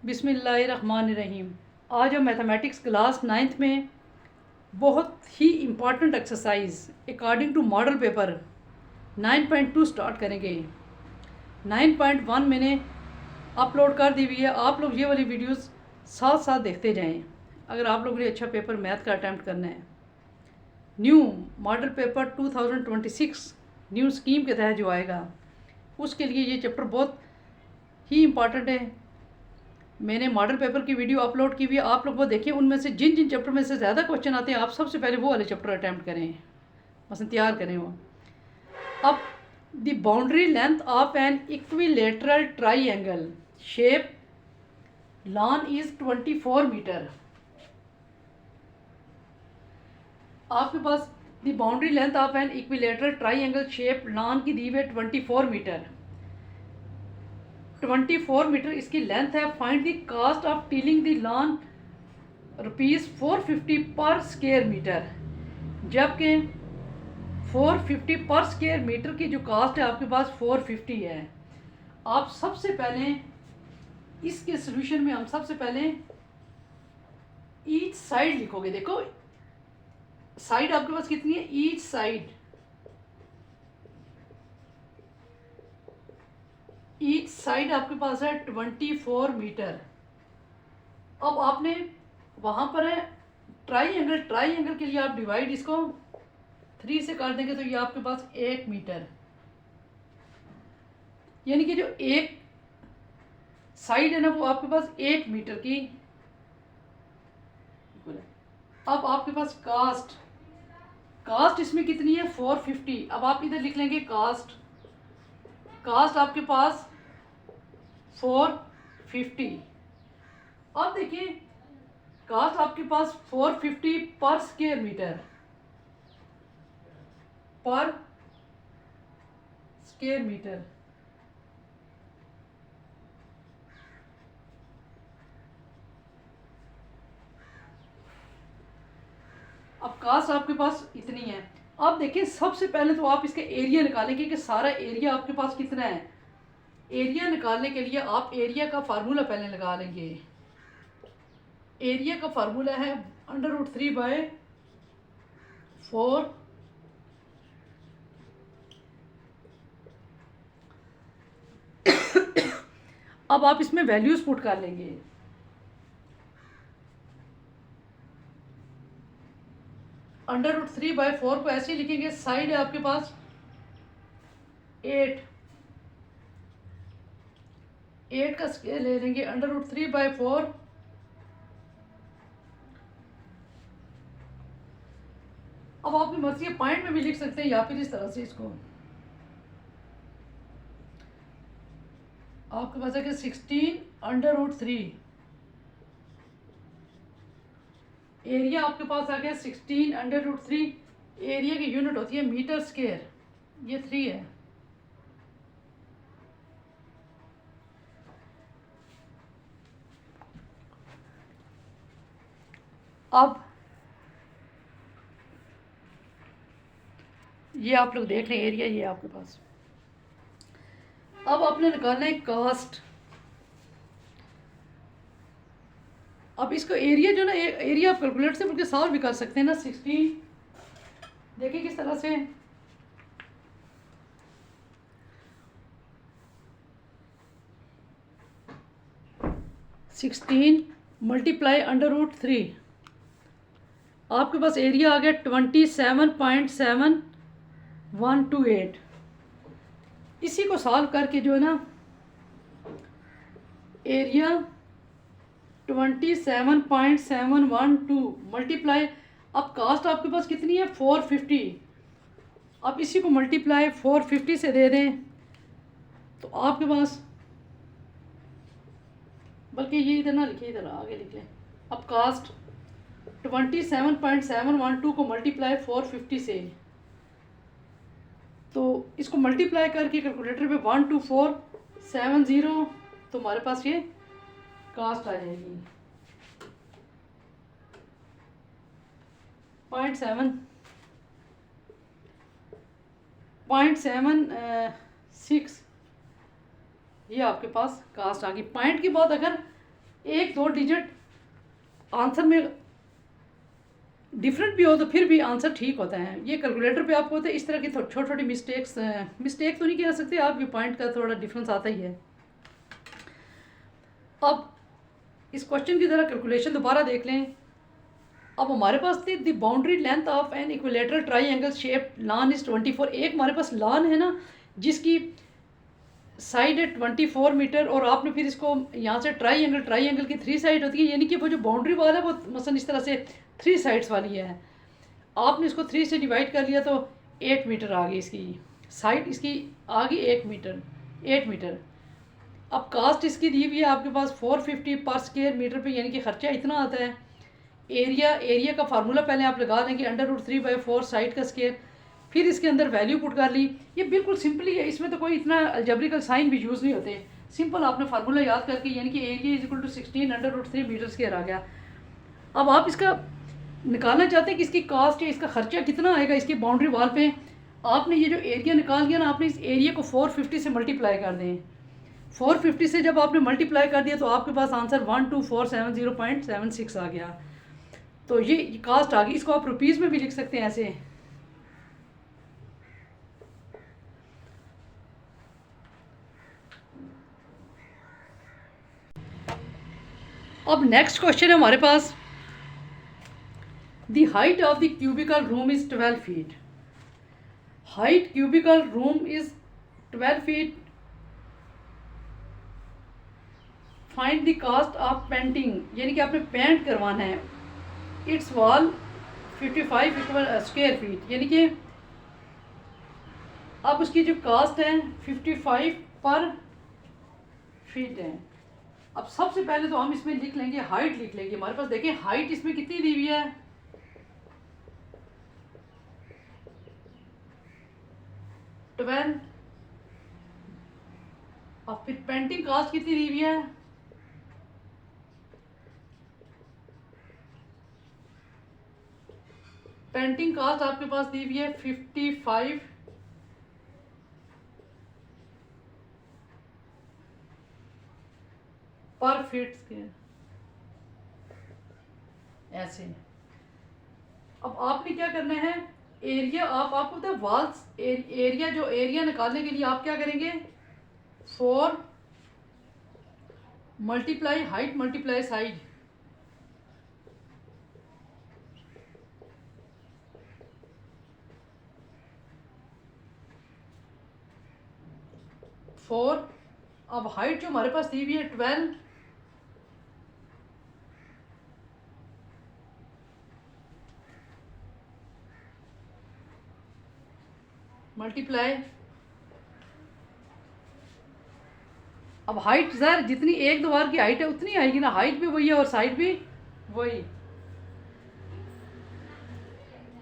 बिस्मिल्लाहिर्रहमानिर्रहीम। आज हम मैथमेटिक्स क्लास 9th में बहुत ही important exercise according to model paper 9.2 start करेंगे। 9.1 मैंने अपलोड कर दी हुई है। आप लोग ये वाली वीडियोस साथ साथ देखते जाएं अगर आप लोगों ने अच्छा पेपर मैथ का अटैम्प्ट करना है। New model paper 2026 new scheme के तहत जो आएगा उसके लिए ये चैप्टर बहुत ही इम्पॉर्टेंट है। मैंने मॉडल पेपर की वीडियो अपलोड की हुई है, आप लोग वो देखिए। उनमें से जिन जिन चैप्टर में से ज़्यादा क्वेश्चन आते हैं आप सबसे पहले वो वाले चैप्टर अटैम्प्ट करें, बस तैयार करें वो। अब the boundary length of an equilateral triangle shape lawn is 24 metre. आपके पास the boundary length of an equilateral triangle shape lawn की दी हुई है 24 मीटर। 24 मीटर इसकी लेंथ है। Find the cost of tilling the lawn ₹450 पर स्क्वायर मीटर। जबकि 450 पर स्क्वायर मीटर की जो कास्ट है आपके पास 450 है। आप सबसे पहले इसके सोल्यूशन में हम सबसे पहले ईच साइड लिखोगे। देखो साइड आपके पास कितनी है, ईच साइड ईच साइड आपके पास है 24 मीटर। अब आपने वहाँ पर है ट्राईएंगल के लिए आप डिवाइड इसको 3 से कर देंगे तो ये आपके पास 1 मीटर, यानी कि जो एक साइड है ना वो आपके पास 1 मीटर की। अब आपके पास कास्ट इसमें कितनी है 450। अब आप इधर लिख लेंगे कास्ट आपके पास 450। अब देखिए कास्ट आपके पास 450 पर स्क्वायर मीटर अब कास्ट आपके पास इतनी है। अब देखिए सबसे पहले तो आप इसके एरिया निकालेंगे कि सारा एरिया आपके पास कितना है। एरिया निकालने के लिए आप एरिया का फार्मूला पहले लगा लेंगे। एरिया का फार्मूला है √3/4। अब आप इसमें वैल्यूज पुट कर लेंगे। √3/4 को ऐसे ही लिखेंगे। साइड है आपके पास 8 का स्केल ले लेंगे √3/4। अब आपकी मर्जी है पॉइंट में भी लिख सकते हैं या फिर इस तरह से इसको आपके पास है कि 16 √3। एरिया आपके पास आ गया 16 √3। एरिया की यूनिट होती है मीटर स्क्वायर, ये 3 है। अब ये आप लोग देख रहे हैं एरिया, ये आपके पास। अब आपने निकालना है कास्ट। अब इसको एरिया जो ना एरिया आप कैलकुलेटर से बल्कि सॉल्व भी कर सकते हैं ना। 16 देखिए किस तरह से 16 मल्टीप्लाई √3। आपके पास एरिया आ गया 27.7128। इसी को सॉल्व करके जो है ना एरिया 27.712 मल्टीप्लाई। अब कास्ट आपके पास कितनी है 450। अब इसी को मल्टीप्लाई 450 से दे दें तो आपके पास, बल्कि ये इधर ना लिखिए, इधर आगे लिख लें। अब कास्ट 27.712 को मल्टीप्लाई 450 से, तो इसको मल्टीप्लाई करके कैलकुलेटर पे 12470 तो हमारे पास ये कास्ट आ जाएगी 0.76। ये आपके पास कास्ट आ गई। पॉइंट की बात अगर एक दो डिजिट आंसर में डिफरेंट भी हो तो फिर भी आंसर ठीक होता है। ये कैलकुलेटर पे आपको होता है इस तरह की छोटी छोटी मिस्टेक तो नहीं कह सकते आप, ये पॉइंट का थोड़ा डिफरेंस आता ही है। अब इस क्वेश्चन की ज़रा कैलकुलेशन दोबारा देख लें। अब हमारे पास थी the boundary length of an equilateral triangle shape lawn is 24। एक हमारे पास लान है ना जिसकी साइड है 24 मीटर, और आपने फिर इसको यहाँ से ट्राइंगल की 3 साइड होती है, यानी कि वो जो बाउंड्री वाल है वो मसलन इस तरह से 3 साइड्स वाली है। आपने इसको 3 से डिवाइड कर लिया तो 8 मीटर आ गई इसकी साइड, इसकी आ गई 8 मीटर। अब कास्ट इसकी दी हुई है आपके पास 450 पर स्क्वायर मीटर पे, यानी कि खर्चा इतना आता है। एरिया का फार्मूला पहले आप लगा लेंगे √3/4 साइड का स्क्वायर, फिर इसके अंदर वैल्यू पुट कर ली। ये बिल्कुल सिंपली है, इसमें तो कोई इतना अलजेब्रिकल साइन भी यूज़ नहीं होते। सिंपल आपने फार्मूला याद करके, यानी कि area is equal to 16 √3 metre square आ गया। अब आप इसका निकालना चाहते हैं कि इसकी कास्ट या इसका खर्चा कितना आएगा इसकी बाउंड्री वाल पे। आपने ये जो एरिया निकाल दिया ना, आपने इस एरिया को 450 से मल्टीप्लाई कर दें। 450 से जब आपने मल्टीप्लाई कर दिया तो आपके पास आंसर 12470.76 आ गया। तो ये कास्ट आ गई। इसको आप रुपीज़ में भी लिख सकते हैं ऐसे। अब नेक्स्ट क्वेश्चन है हमारे पास, the height of the cubicle room is 12 feet. Height cubicle room is 12 feet. Find the cost of painting, यानी कि आपने पेंट करवाना है। इट्स वॉल 55 स्क्वायर फीट, यानी कि अब उसकी जो कास्ट है 55 पर फीट है। अब सबसे पहले तो हम इसमें लिख लेंगे, हाइट लिख लेंगे। हमारे पास देखें हाइट इसमें कितनी दी हुई है, 12। और फिर पेंटिंग कास्ट कितनी दी हुई है, पेंटिंग कास्ट आपके पास दी हुई है 55 पर फीट स्क्वायर ऐसे। अब आपने क्या करना है, एरिया आपको पता है वॉल्स एरिया, जो एरिया निकालने के लिए आप क्या करेंगे, 4 मल्टीप्लाई हाइट मल्टीप्लाई साइड। अब हाइट जो हमारे पास दी हुई है 12, मल्टीप्लाई। अब हाइट सर जितनी एक दीवार की हाइट है उतनी आएगी ना, हाइट भी वही है और साइड भी वही।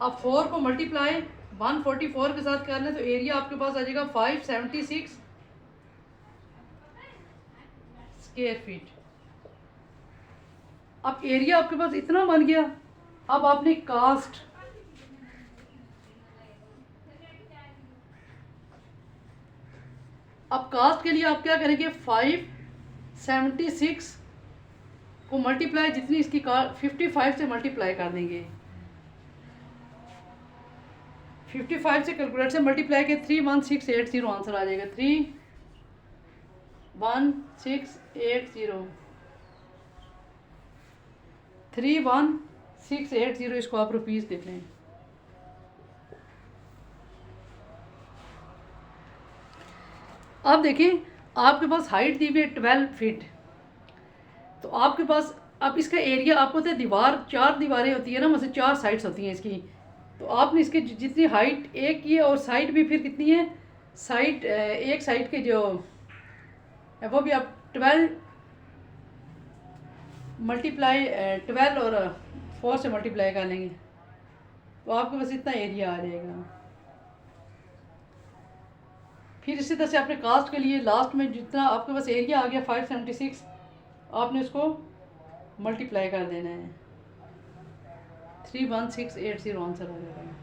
अब 4 को मल्टीप्लाई 144 के साथ कर लें तो एरिया आपके पास आ जाएगा 576 स्क्वायर फीट। अब एरिया आपके पास इतना बन गया। अब आपने कास्ट, अब कास्ट के लिए आप क्या करेंगे, 576 को मल्टीप्लाई जितनी इसकी 55 से मल्टीप्लाई कर देंगे। 55 से कैलकुलेटर से मल्टीप्लाई के 31680 आंसर आ जाएगा। 31680 इसको आप रुपीज़ देख लें। अब देखिए आपके पास हाइट दी हुई है 12 फीट, तो आपके पास अब इसका एरिया आपको तो दीवार 4 दीवारें होती है ना, मतलब 4 साइड्स होती हैं इसकी। तो आपने इसके जितनी हाइट एक की है और साइड भी फिर कितनी है, साइड एक साइड के जो है वो भी आप 12 मल्टीप्लाई 12 और 4 से मल्टीप्लाई कर लेंगे तो आपके पास इतना एरिया आ जाएगा। फिर इसी तरह से आपने कास्ट के लिए लास्ट में जितना आपके पास एरिया आ गया 576, आपने उसको मल्टीप्लाई कर देना है, 31680 आंसर आ जाएगा।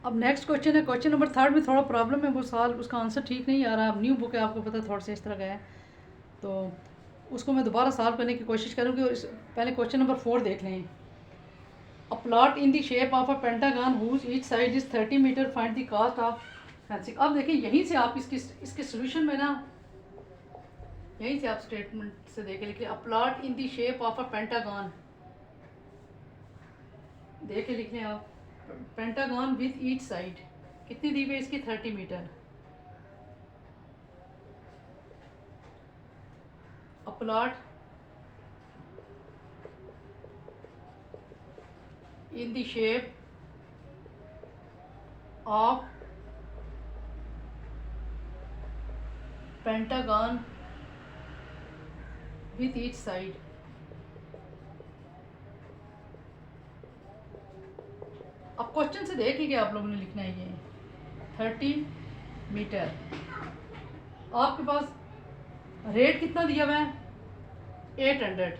अब नेक्स्ट क्वेश्चन है, क्वेश्चन नंबर 3 में थोड़ा प्रॉब्लम है, वो साल उसका आंसर ठीक नहीं आ रहा। अब न्यू बुक है आपको पता, थोड़ा सा इस तरह का है। तो उसको मैं दोबारा सॉल्व करने की कोशिश करूँगी। और पहले क्वेश्चन नंबर 4 देख लें। A plot in the shape of a pentagon whose each side is 30 metre, find the cost of fencing. अब देखिए यहीं से आप इसके सोल्यूशन में ना, यहीं से आप स्टेटमेंट से देख लिखिए अ plot in the shape of a pentagon, देख के लिख लें आप। पेंटागन विद ईच साइड कितनी दी हुई है इसकी, 30 metre. A plot in the shape of pentagon with each side। अब क्वेश्चन से देख लीजिए, आप लोगों ने लिखना है ये 30 मीटर। आपके पास रेट कितना दिया हुआ है, 800।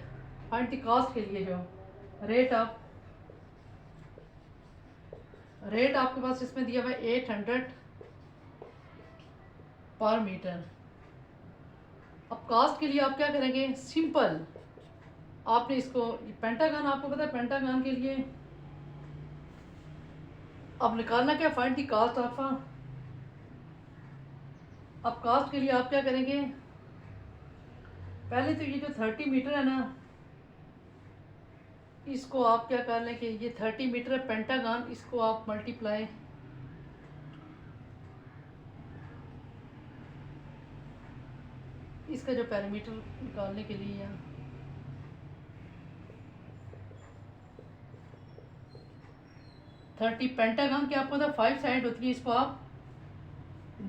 फाइंड द कॉस्ट के लिए जो रेट आपके पास इसमें दिया हुआ है 800 पर मीटर। अब कास्ट के लिए आप क्या करेंगे, सिंपल आपने इसको, पेंटागन आपको पता है, पेंटागन के लिए अब निकालना क्या, फाइंड द कास्ट ऑफ। अब कास्ट के लिए आप क्या करेंगे, पहले तो ये जो 30 मीटर है ना, इसको आप क्या कर लें कि ये 30 मीटर है पेंटागन, इसको आप मल्टीप्लाई इसका जो पैरामीटर निकालने के लिए यहाँ 30 पेंटागन के आपको 5 साइड होती है, इसको आप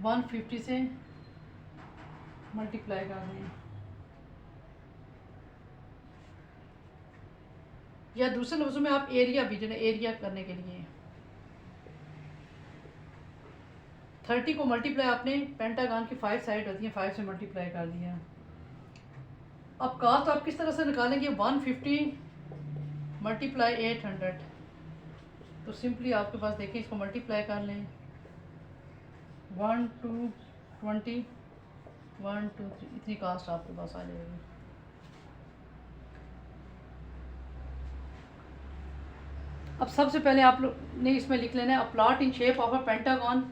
150 से मल्टीप्लाई कर दें। या दूसरे लफ्ज़ों में आप एरिया भी जो है, एरिया करने के लिए 30 को मल्टीप्लाई आपने, पेंटागन की 5 साइड होती हैं, 5 से मल्टीप्लाई कर दिया। अब कास्ट आप किस तरह से निकालेंगे, 150 मल्टीप्लाई 800। तो सिंपली आपके पास देखिए, इसको मल्टीप्लाई कर लें, 1 2 20 1 2 3, इतनी कास्ट आपके पास आ जाएगी। अब सबसे पहले आप लोग ने इसमें लिख लेना है, a plot in shape of a pentagon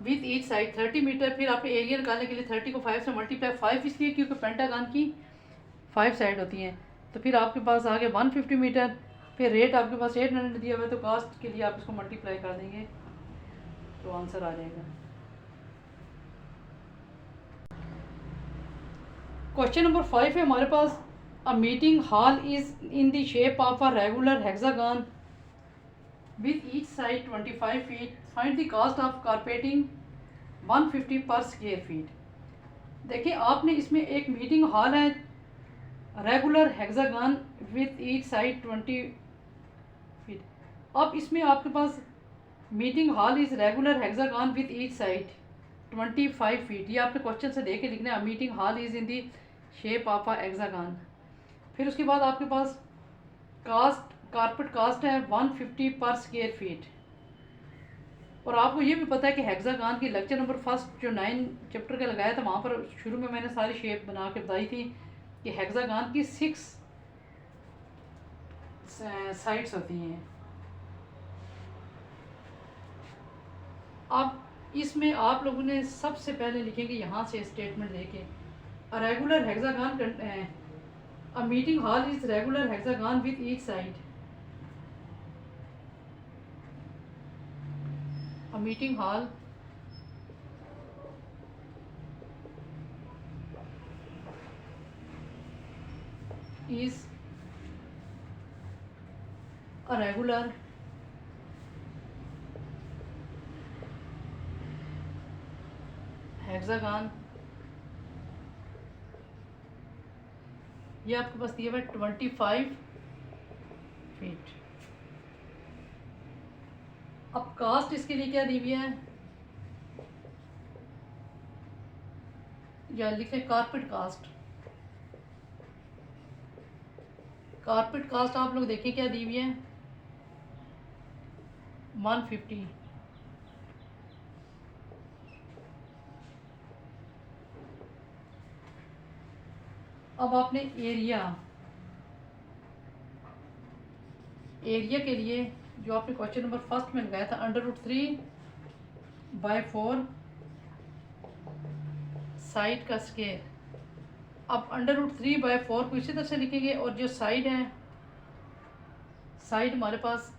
with each side 30 metre. फिर आपने एरिया निकालने के लिए 30 को 5 से मल्टीप्लाई, 5 इसलिए क्योंकि पेंटागन की 5 साइड होती हैं। तो फिर आपके पास आ गया 150 मीटर। फिर रेट आपके पास 800 दिया हुआ है, तो कास्ट के लिए आप इसको मल्टीप्लाई कर देंगे तो आंसर आ जाएगा। क्वेश्चन नंबर 5 है हमारे पास, a meeting hall is in the shape of a regular hexagon with each side 25 feet, find the cost of carpeting 150 पर स्क्वायर फीट। देखिए आपने इसमें एक मीटिंग हॉल है regular hexagon with each side 20 feet. अब इसमें आपके पास meeting hall is regular hexagon with each side 25 feet. ये आपने क्वेश्चन से देख के लिखना है, meeting hall is in the shape of a hexagon. फिर उसके बाद आपके पास कास्ट, कारपेट कास्ट है 150 पर स्क्वायर फीट। और आपको ये भी पता है कि हेक्सागन की लेक्चर नंबर 1 जो 9 चैप्टर का लगाया था, वहाँ पर शुरू में मैंने सारी शेप बना के बताई थी कि हेक्सागन की 6 साइड्स होती हैं। अब इसमें आप लोगों ने सबसे पहले लिखेंगे यहाँ से स्टेटमेंट देके, अ regular hexagon, a meeting hall is regular hexagon with each side. A meeting hall is a regular hexagon. ये आपके पास दिया हुआ 25 फीट। अब कास्ट इसके लिए क्या दी हुई है, या लिखे कारपेट कास्ट। कारपेट कास्ट आप लोग देखिए क्या दी हुई है, 150। अब आपने एरिया के लिए जो आपने क्वेश्चन नंबर फर्स्ट में लगाया था √3/4 साइड का स्केयर। अब √3/4 को इसी तरह से लिखेंगे और जो साइड है, साइड हमारे पास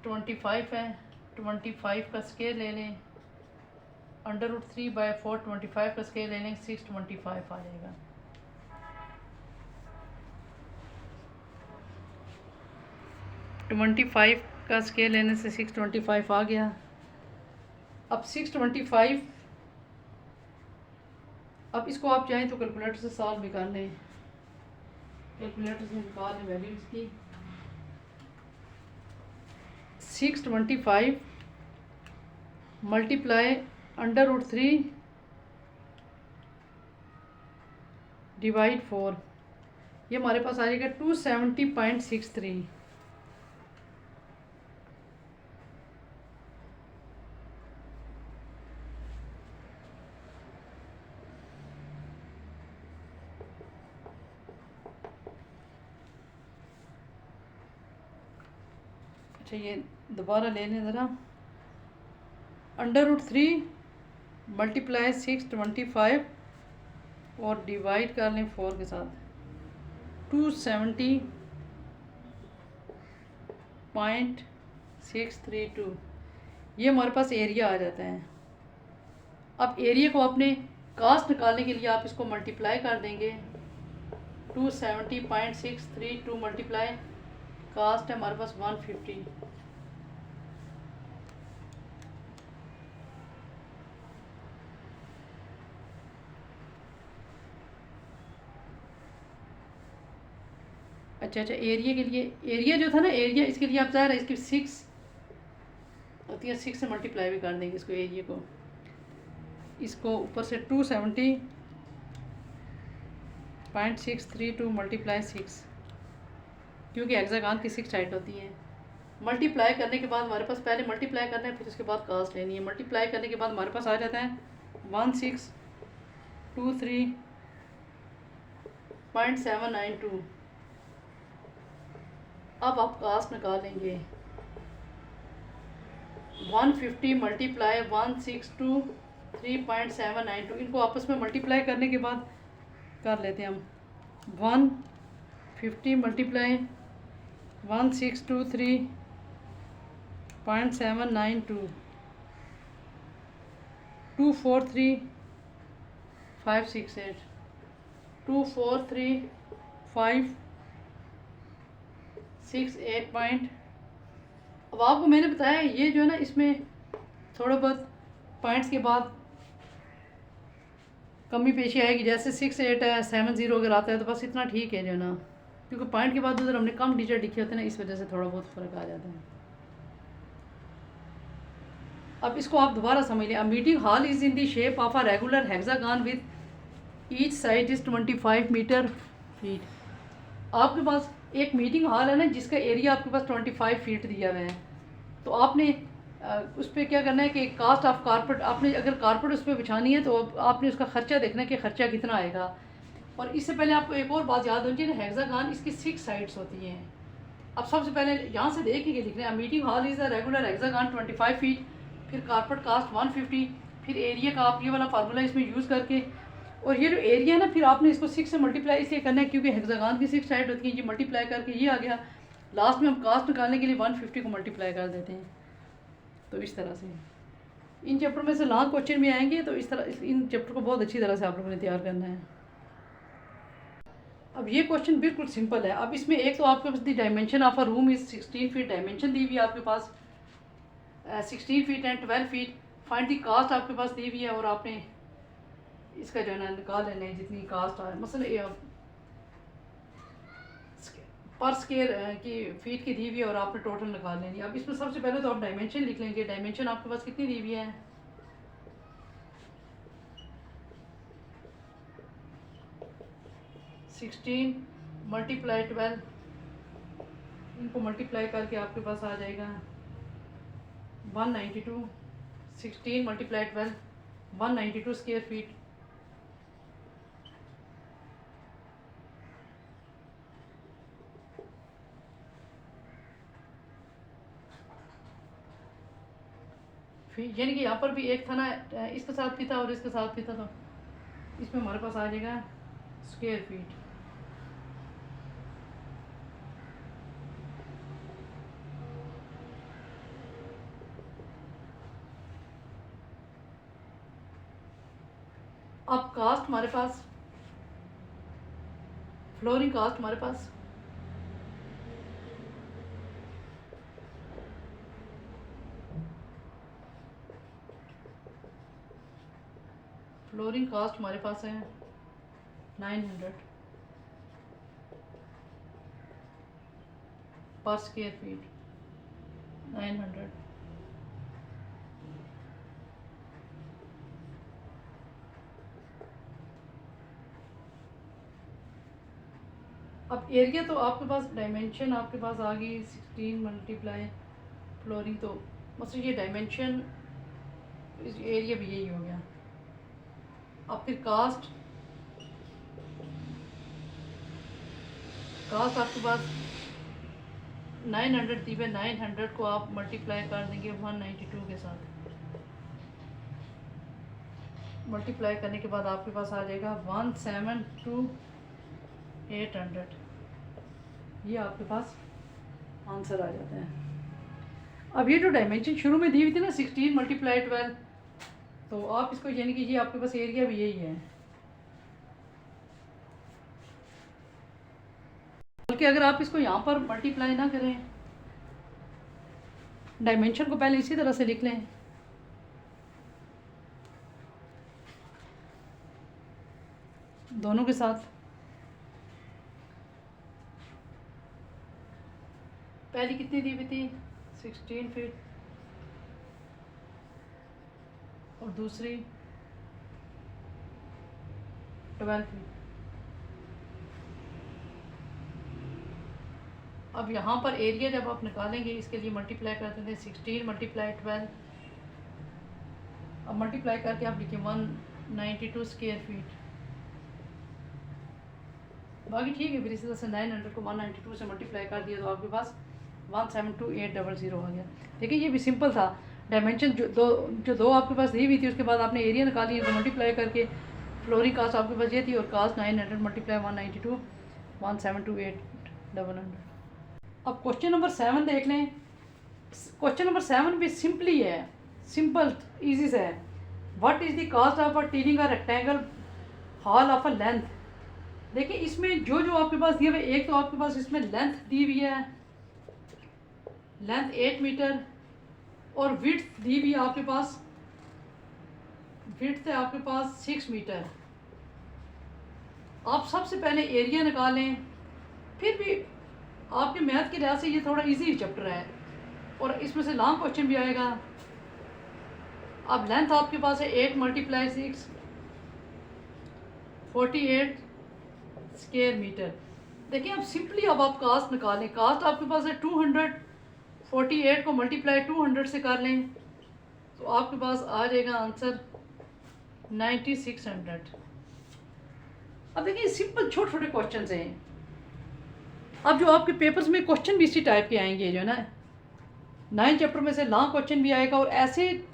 25 है, 25 का स्केयर ले लें, √3/4 25 का स्केयर ले लें, 625 आ जाएगा। ट्वेंटी फाइव का स्केल लेने से 625 आ गया। अब 625, अब इसको आप चाहें तो कैलकुलेटर से सॉल्व भी कर लें, कैलकुलेटर से निकाल लें वैल्यू इसकी। 625 मल्टीप्लाई √3 डिवाइड 4, ये हमारे पास आ जाएगा 270.63। अच्छा, ये दोबारा ले लें ज़रा। √3 मल्टीप्लाई 625 और डिवाइड कर लें 4 के साथ, 270.632, ये हमारे पास एरिया आ जाता है। अब एरिया को अपने कास्ट निकालने के लिए आप इसको मल्टीप्लाई कर देंगे, 270.632 मल्टीप्लाई कास्ट है हमारे पास 150। अच्छा, एरिया के लिए, एरिया जो था ना, एरिया इसके लिए आप ज़ाहिर है इसकी 6 होती है, 6 से मल्टीप्लाई भी कर देंगे इसको, एरिया को, इसको ऊपर से 270.632 मल्टीप्लाई 6, क्योंकि हेक्सागन की 6 साइड होती है। मल्टीप्लाई करने के बाद हमारे पास, पहले मल्टीप्लाई करना है फिर उसके बाद कास्ट लेनी है। मल्टीप्लाई करने के बाद हमारे पास आ जाता है 1623.792। अब आप कास्ट निकाल लेंगे, 150 मल्टीप्लाई 1623.792, इनको आपस में मल्टीप्लाई करने के बाद कर लेते हैं हम। 150 मल्टीप्लाई 1623.792, 243568, 243568 अब आपको मैंने बताया ये जो है ना, इसमें थोड़ा बहुत पॉइंट्स के बाद कमी पेशी आएगी, जैसे 6870 अगर आता है तो बस इतना ठीक है जो है ना, क्योंकि पॉइंट के बाद उधर हमने कम डिजिट लिखे होते हैं ना, इस वजह से थोड़ा बहुत फ़र्क आ जाता है। अब इसको आप दोबारा समझ लें। A meeting hall is in the shape of a regular hexagon with each side is 25 metre feet. आपके पास एक मीटिंग हॉल है ना, जिसका एरिया आपके पास 25 फीट दिया हुआ है, तो आपने उस पर क्या करना है कि कास्ट ऑफ कारपेट, आपने अगर कारपेट उस पर बिछानी है तो आपने उसका ख़र्चा देखना है कि ख़र्चा कितना आएगा। और इससे पहले आपको एक और बात याद होनी चाहिए, हेक्सागन इसकी 6 साइड्स होती हैं। अब सबसे पहले यहाँ से देख के लिख रहे हैं, meeting hall is a regular hexagon 25 feet, फिर कारपेट कास्ट 150, फिर एरिया का आप ये वाला फार्मूला इसमें यूज़ करके, और ये जो एरिया है ना, फिर आपने इसको 6 से मल्टीप्लाई इसलिए करना है क्योंकि हेक्सागन की 6 साइड होती है, ये मल्टीप्लाई करके ये आ गया। लास्ट में हम कास्ट निकालने के लिए 150 को मल्टीप्लाई कर देते हैं। तो इस तरह से इन चैप्टर में से लॉन्ग क्वेश्चन भी आएंगे, तो इस तरह इन चैप्टर को बहुत अच्छी तरह से आप लोगों ने तैयार करना है। अब ये क्वेश्चन बिल्कुल सिंपल है। अब इसमें एक तो आपके पास the dimension of a room is 16 feet, dimension दी हुई है आपके पास 16 feet and 12 feet. Find the cost आपके पास दी हुई है, और आपने इसका जो है ना निकाल लेना है जितनी कास्ट है, मसलन पर स्केयर की फीट की दी हुई है, और आपने टोटल निकाल लेनी है। अब इसमें सबसे पहले तो आप डायमेंशन लिख लेंगे, डायमेंशन आपके पास कितनी दी हुई है, 16 मल्टीप्लाई 12, इनको मल्टीप्लाई करके आपके पास आ जाएगा 192, 16 मल्टीप्लाई 12 192 स्क्वायर फीट। फीट, यानी कि यहाँ पर भी एक था ना, इसके साथ भी था और इसके साथ भी था, तो इसमें हमारे पास आ जाएगा स्क्वायर फीट। अब कास्ट हमारे पास, फ्लोरिंग कास्ट हमारे पास फ्लोरिंग कास्ट हमारे पास है 900 पर स्क्वायर फीट। 900। अब एरिया तो आपके पास, डायमेंशन आपके पास आ गई 16 मल्टीप्लाई फ्लोरिंग, तो मतलब ये डायमेंशन, एरिया भी यही हो गया। अब फिर कास्ट आपके पास 900 दी है, 900 को आप मल्टीप्लाई कर देंगे 192 के साथ। मल्टीप्लाई करने के बाद आपके पास आ जाएगा 172,800। ये आपके पास आंसर आ जाता है। अब ये जो डायमेंशन शुरू में दी हुई थी ना 16 मल्टीप्लाई 12, तो आप इसको यानी कि ये आपके पास एरिया भी यही है। बल्कि अगर आप इसको यहाँ पर मल्टीप्लाई ना करें, डायमेंशन को पहले इसी तरह से लिख लें, दोनों के साथ। पहली कितनी दी हुई थी 16 फीट और दूसरी 12 फीट। अब यहाँ पर एरिया जब आप निकालेंगे, इसके लिए मल्टीप्लाई करते थे 16 मल्टीप्लाई 12। अब मल्टीप्लाई करके आप लिखिए 192 स्क्वायर फीट। बाकी ठीक है, फिर इसी तरह से 900 को 192 से मल्टीप्लाई कर दिया तो आपके पास 172,800 आ गया। देखिए ये भी सिंपल था। डायमेंशन जो दो आपके पास दी हुई थी, उसके बाद आपने एरिया निकाली है, तो मल्टीप्लाई करके फ्लोरिंग कास्ट आपके पास ये थी, और कास्ट 900 मल्टीप्लाई 192 172,800। अब क्वेश्चन नंबर 7 देख लें। क्वेश्चन नंबर 7 भी सिंपली है, सिंपल ईजी से है। What is the cost of a tinning a rectangle hall of a length. देखिए इसमें जो जो आपके पास दिया हुआ है, एक तो आपके पास इसमें लेंथ दी हुई है, लेंथ 8 मीटर, और विड्थ दी हुई है आपके पास, विड्थ है आपके पास 6 मीटर। आप सबसे पहले एरिया निकालें। फिर भी आपके मैथ के लिहाज से ये थोड़ा इजी चैप्टर है, और इसमें से लॉन्ग क्वेश्चन भी आएगा। अब लेंथ आपके पास है 8 मल्टीप्लाई 6 48 स्क्वायर मीटर। देखिए अब सिंपली अब आप कास्ट निकालें। कास्ट आपके पास है 200, 48 को मल्टीप्लाई 200 से कर लें तो आपके पास आ जाएगा आंसर 9600। अब देखिए सिंपल छोटे छोटे क्वेश्चन हैं। अब जो आपके पेपर्स में क्वेश्चन भी इसी टाइप के आएंगे, जो है ना 9 चैप्टर में से लॉन्ग क्वेश्चन भी आएगा, और ऐसे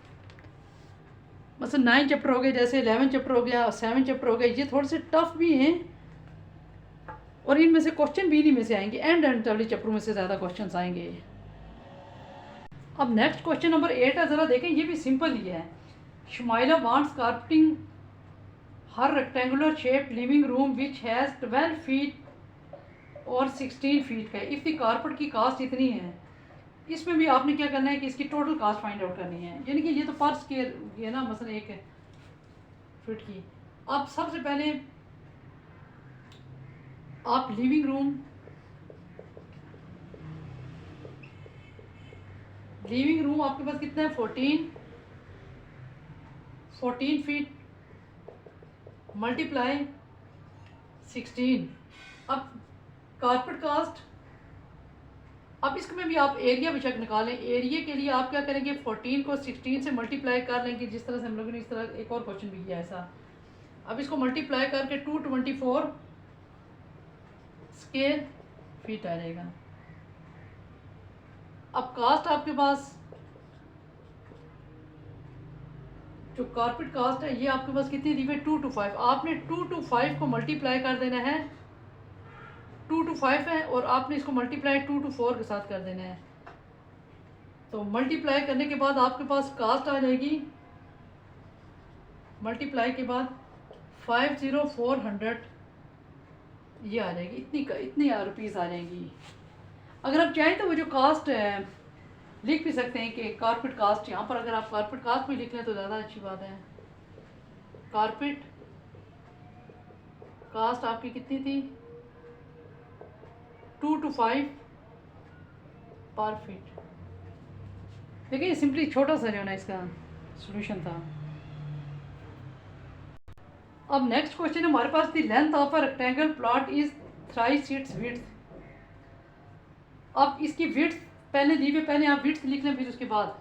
मतलब 9 चैप्टर हो गए, जैसे 11 चैप्टर हो गया, 7 चैप्टर हो गए, ये थोड़े से टफ भी हैं, और इनमें से क्वेश्चन भी इन्हीं में से आएंगे। एंड वाले चैप्टर में से ज़्यादा क्वेश्चन आएंगे। अब नेक्स्ट क्वेश्चन नंबर 8 है, ज़रा देखें, ये भी सिंपल ही है। Shumaila wants carpeting her rectangular shape living room which has 12 feet और 16 फीट का। इफ़ द कारपेट की कास्ट इतनी है, इसमें भी आपने क्या करना है कि इसकी टोटल कास्ट फाइंड आउट करनी है, यानी कि ये तो पर स्क्वायर ये ना मसलन 1 फीट की। अब सबसे पहले आप लिविंग रूम आपके पास कितना है 14 फीट मल्टीप्लाई 16। अब कारपेट कास्ट, अब इसमें भी आप एरिया बेशक निकालें। एरिया के लिए आप क्या करेंगे, 14 को 16 से मल्टीप्लाई कर लेंगे, जिस तरह से हम लोगों ने इस तरह एक और क्वेश्चन भी किया ऐसा। अब इसको मल्टीप्लाई करके 224 स्क्वायर फीट आ जाएगा। अब कास्ट आपके पास जो कारपेट कास्ट है ये आपके पास कितनी दी हुई है 2 to 5। आपने 2 to 5 को मल्टीप्लाई कर देना है, 2 to 5 है और आपने इसको मल्टीप्लाई 2 to 4 के साथ कर देना है। तो मल्टीप्लाई करने के बाद आपके पास कास्ट आ जाएगी, मल्टीप्लाई के बाद 50400 ये आ जाएगी, इतनी रुपीज़ आ जाएंगी। अगर आप चाहें तो वो जो कास्ट है लिख भी सकते हैं कि कारपेट कास्ट, यहाँ पर अगर आप कारपेट कास्ट में लिख लें तो ज़्यादा अच्छी बात है। कारपेट कास्ट आपकी कितनी थी 2 to 5 पर फीट। देखिए सिंपली छोटा सा जो है ना इसका सॉल्यूशन था। अब नेक्स्ट क्वेश्चन है हमारे पास, the length of a rectangle plot is thrice its width. अब इसकी विड्थ पहले दी हुई, पहले आप विड्थ लिख लें, फिर उसके बाद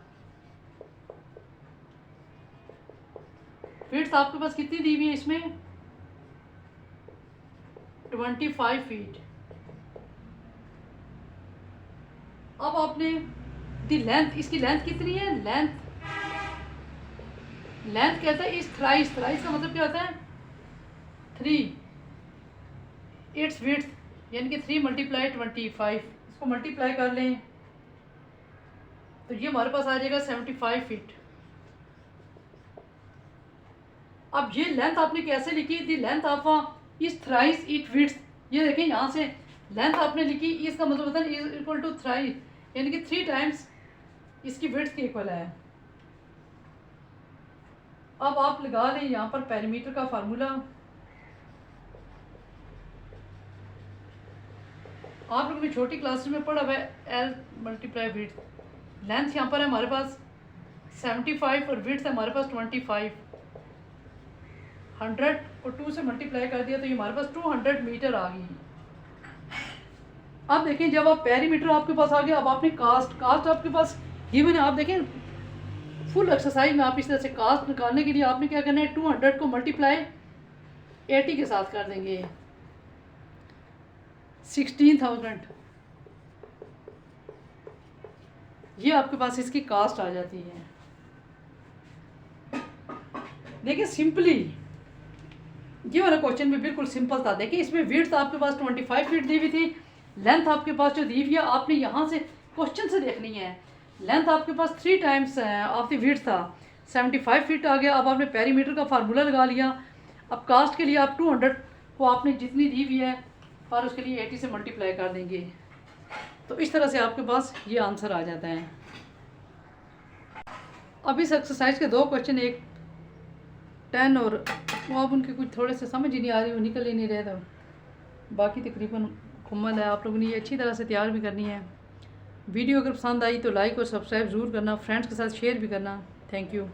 विड्थ आपके पास कितनी दी हुई है इसमें 25 फीट। अब आपने दी लेंथ, इसकी लेंथ कितनी है, लेंथ कहता है इस थ्राइस, थ्राइस का मतलब क्या होता है 3, इट्स विड्थ यानी कि 3 × 25, इसको मल्टीप्लाई कर लें तो ये हमारे पास आ जाएगा 75 फीट। अब ये लेंथ आपने कैसे लिखी थी, लेंथ ऑफ इस थ्राइस इट विड्थ, ये देखें यहाँ से लेंथ आपने लिखी, इसका मतलब होता है इक्वल टू थ्राइस यानी कि 3 टाइम्स इसकी विड्थ के इक्वल है। अब आप लगा लें यहाँ पर पेरीमीटर का फार्मूला। आप लोगों ने छोटी क्लासेस में पढ़ा हुआ है L × विड्थ। लेंथ यहाँ पर है हमारे पास 75 और विड्थ है हमारे पास 25। 100 को 2 से मल्टीप्लाई कर दिया तो ये हमारे पास 200 मीटर आ गई। अब देखें जब आप पेरीमीटर आपके पास आ गया, अब आपने कास्ट आपके पास गिवन है। आप देखें फुल एक्सरसाइज में आप इस तरह से कास्ट निकालने के लिए आपने क्या करना है 200 को मल्टीप्लाई 80 के साथ कर देंगे, 16,000 ये आपके पास इसकी कास्ट आ जाती है। देखिए सिंपली ये वाला क्वेश्चन भी बिल्कुल सिंपल था। देखिए इसमें विड्थ आपके पास 25 फीट दी हुई थी, लेंथ आपके पास जो दी हुई है आपने यहाँ से क्वेश्चन से देखनी है। लेंथ आपके पास 3 टाइम्स ऑफ द विड्थ था, 75 फीट आ गया। अब आपने पेरीमीटर का फार्मूला लगा लिया। अब कास्ट के लिए आप 200 को आपने जितनी दी हुई है और उसके लिए 80 से मल्टीप्लाई कर देंगे, तो इस तरह से आपके पास ये आंसर आ जाता है। अब इस एक्सरसाइज के 2 क्वेश्चन, एक 10 और वो अब उनके कुछ थोड़े से समझ ही नहीं आ रही, वो निकल ही नहीं रहे, तो बाकी तकरीबन मुकम्मल है। आप लोगों ने ये अच्छी तरह से तैयार भी करनी है। वीडियो अगर पसंद आई तो लाइक और सब्सक्राइब ज़रूर करना, फ्रेंड्स के साथ शेयर भी करना। Thank you.